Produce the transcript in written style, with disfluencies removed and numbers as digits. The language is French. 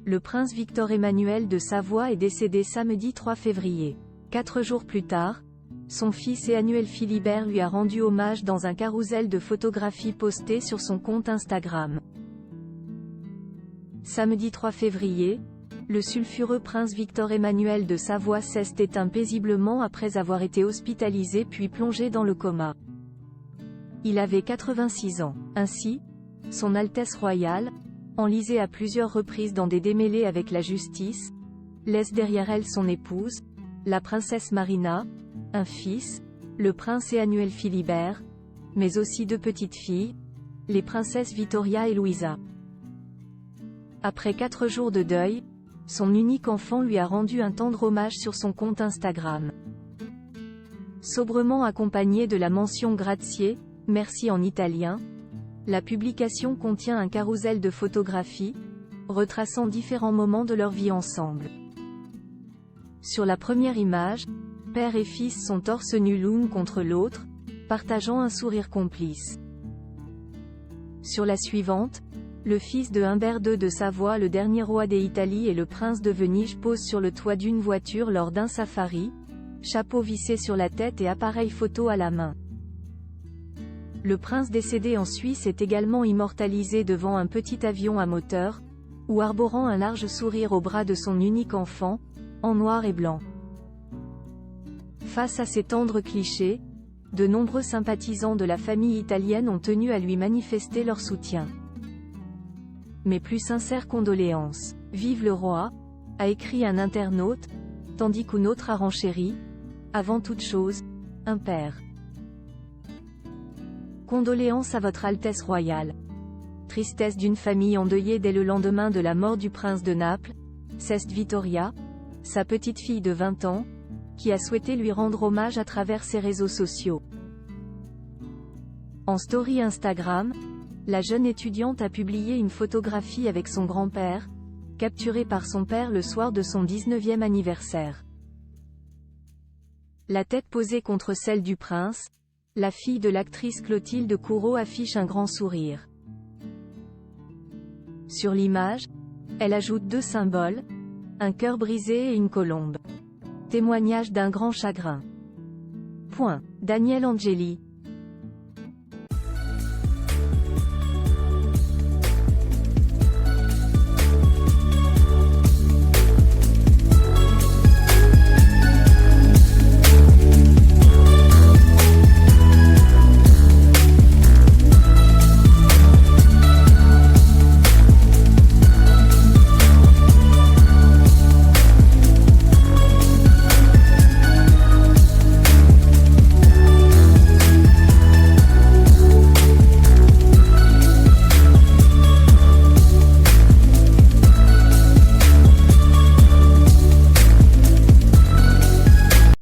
Le prince Victor Emmanuel de Savoie est décédé samedi 3 février. 4 jours plus tard, son fils Emmanuel Philibert lui a rendu hommage dans un carrousel de photographies posté sur son compte Instagram. Samedi 3 février, le sulfureux prince Victor Emmanuel de Savoie s'est éteint paisiblement après avoir été hospitalisé puis plongé dans le coma. Il avait 86 ans. Ainsi, Son Altesse royale, enlisée à plusieurs reprises dans des démêlés avec la justice, laisse derrière elle son épouse, la princesse Marina, un fils, le prince Emmanuel Philibert, mais aussi 2 petites filles, les princesses Victoria et Louisa. Après 4 jours de deuil, son unique enfant lui a rendu un tendre hommage sur son compte Instagram. Sobrement accompagné de la mention Grazie, merci en italien, la publication contient un carrousel de photographies, retraçant différents moments de leur vie ensemble. Sur la première image, père et fils sont torse nu l'un contre l'autre, partageant un sourire complice. Sur la suivante, le fils de Humbert II de Savoie, le dernier roi d'Italie, et le prince de Venise posent sur le toit d'une voiture lors d'un safari, chapeau vissé sur la tête et appareil photo à la main. Le prince décédé en Suisse est également immortalisé devant un petit avion à moteur, ou arborant un large sourire au bras de son unique enfant, en noir et blanc. Face à ces tendres clichés, de nombreux sympathisants de la famille italienne ont tenu à lui manifester leur soutien. Mes plus sincères condoléances. Vive le roi, a écrit un internaute, tandis qu'un autre a renchéri, avant toute chose, un père. Condoléances à votre Altesse royale. Tristesse d'une famille endeuillée dès le lendemain de la mort du prince de Naples, Sest Vittoria, sa petite fille de 20 ans, qui a souhaité lui rendre hommage à travers ses réseaux sociaux. En story Instagram, la jeune étudiante a publié une photographie avec son grand-père, capturée par son père le soir de son 19e anniversaire. La tête posée contre celle du prince, la fille de l'actrice Clotilde Courreau affiche un grand sourire. Sur l'image, elle ajoute 2 symboles, un cœur brisé et une colombe. Témoignage d'un grand chagrin. Daniel Angeli.